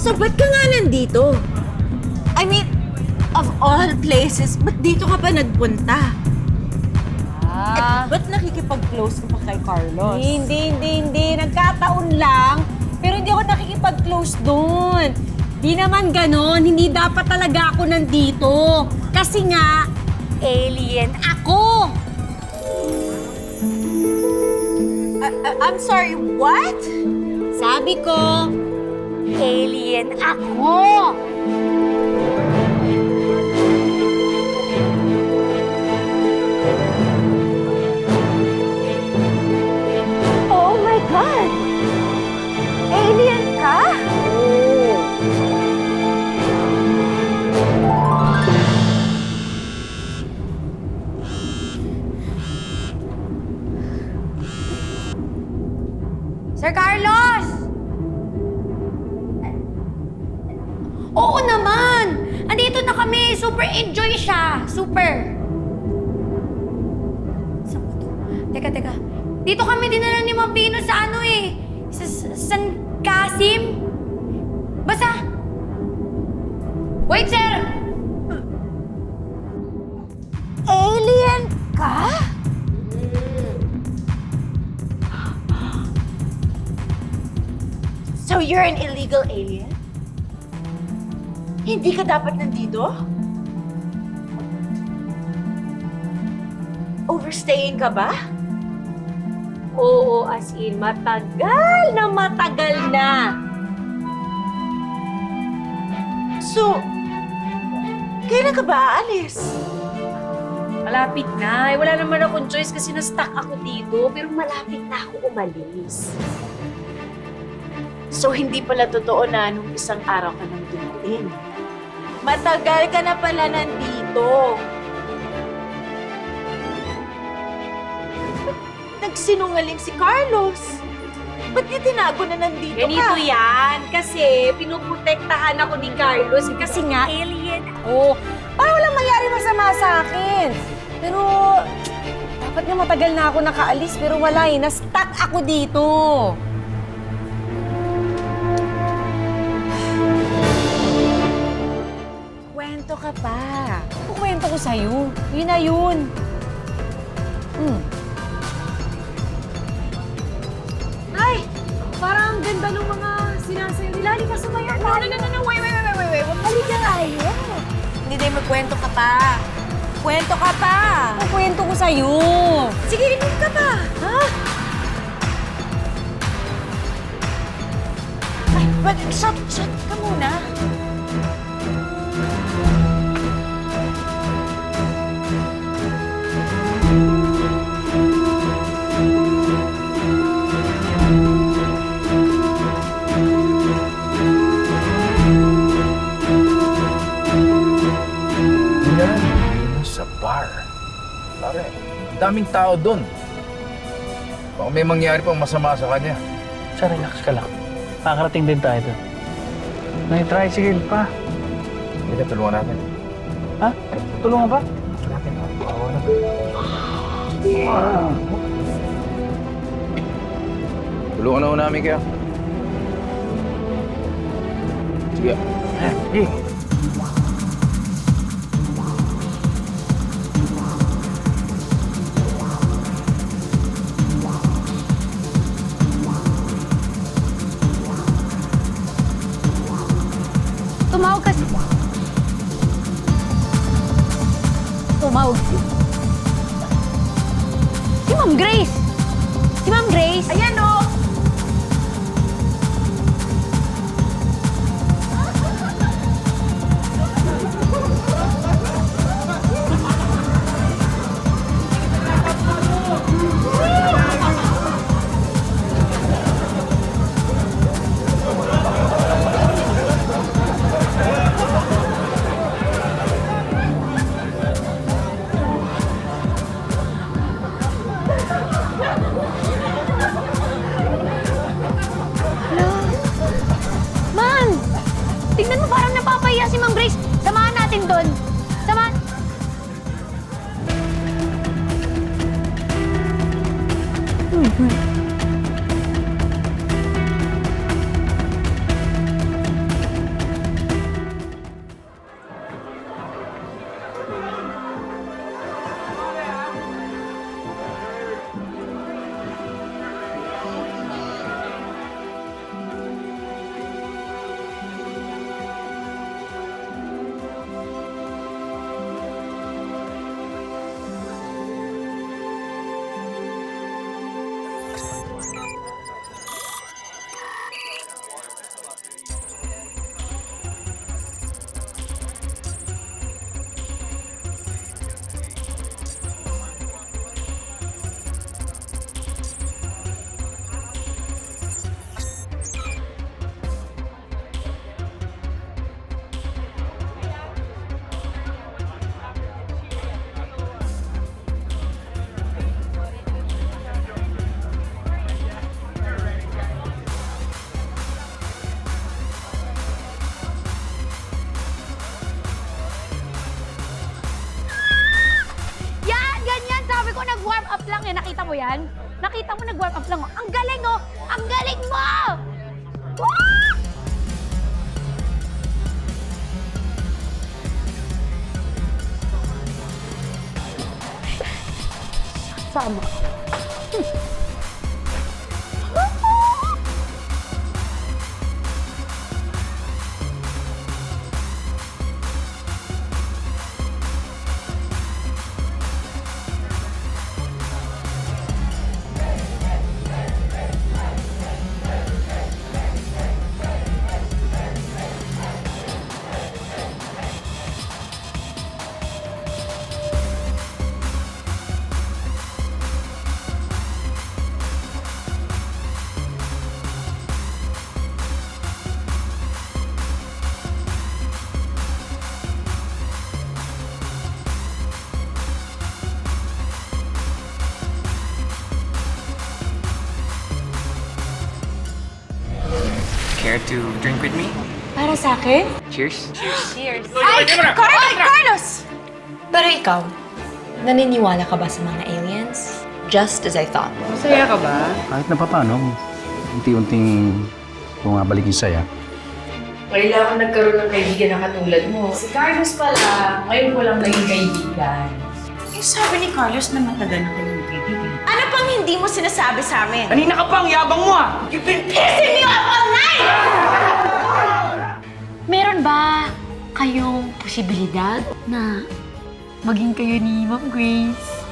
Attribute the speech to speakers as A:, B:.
A: So, ba't ka nga nandito? I mean, of all places, ba't dito ka pa nagpunta? At ba't nakikipag-close ka pa kay Carlos?
B: Hindi. Nagkataon lang. Pero hindi ako nakikipag-close doon. Di naman ganon. Hindi dapat talaga ako nandito. Kasi nga, alien ako.
A: I'm sorry, what?
B: Sabi ko, alien ako.
A: Oh my God! Alien ka?
B: Sir Carlos! Oo naman! Andito na kami! Super enjoy siya! Super! Saan ba to? Teka. Dito kami dinala ni Ma'am Pino sa ano eh. Sa San Casim? Basta! Wait, sir!
A: Alien ka? So you're an illegal alien? Hindi ka dapat nandito? Overstaying ka ba?
B: Oo, as in, matagal na.
A: So, kailan ka ba aalis?
B: Malapit na. Wala naman akong choice kasi na-stuck ako dito. Pero malapit na ako umalis.
A: So, hindi pala totoo na nung isang araw ka nang dumating. Matagal ka na pala nandito. Nagsinungaling si Carlos. Ba't niya tinago na nandito
B: Ganito
A: ka?
B: yan. Kasi pinuprotektahan ako ni Carlos. Kasi nga, alien ako. Para walang mangyari masama sa akin. Pero, dapat nga matagal na ako nakaalis. Pero wala eh. Na-stuck ako dito.
A: Kwento ka pa.
B: Kukwento ko sa'yo. Yun na yun. Ay! Parang ang ganda ng mga sinasayo nila. Halika sumayo. No. Wait.
A: Halika nga eh. Hindi tayo magkwento ka pa. Kwento ka pa.
B: Kukwento ko sa'yo.
A: Sige, inom ka pa.
B: Ha?
A: Ay, but shut ka muna.
C: Yan, sa bar. Pare, ang daming tao doon. Baka may mangyari pang masama sa kanya.
D: Sa relax ka lang. Makakarating din tayo doon. May tricycle pa.
C: Hindi na, tulungan natin.
D: Ha? Tulungan ba?
C: Tulungan natin. Bawa na. Tulungan na ho namin kayo. Sige.
D: Sige.
B: Tumawag kasi. Tumawag. Si Ma'am Grace! Si Ma'am Grace!
A: Ayan o.
B: Ma'am! Tingnan mo, parang napapahiya si Ma'am Grace. Samahan natin doon. Samahan. Kita mo nag-warm up lang. Ang galing, oh! Ang galing mo! Sama.
E: Care to drink with me?
B: Para sa akin?
E: Cheers.
B: Ay, Carlos!
F: Pero ikaw, naniniwala ka ba sa mga aliens? Just as I thought.
G: Masaya ka ba?
H: Kahit na paano, unti-unting bumabalik yung saya.
G: Kailangan nagkaroon ng kaibigan na katulad mo. Si Carlos pala, ngayon ko lang naging kaibigan.
A: Eh, sabi ni Carlos na matagal na kayong kaibigan.
B: Ano pang hindi mo sinasabi sa amin?
E: Kanina ka pa, ang yabang mo ah!
I: Meron ba kayong posibilidad na maging kayo ni Ma'am Grace?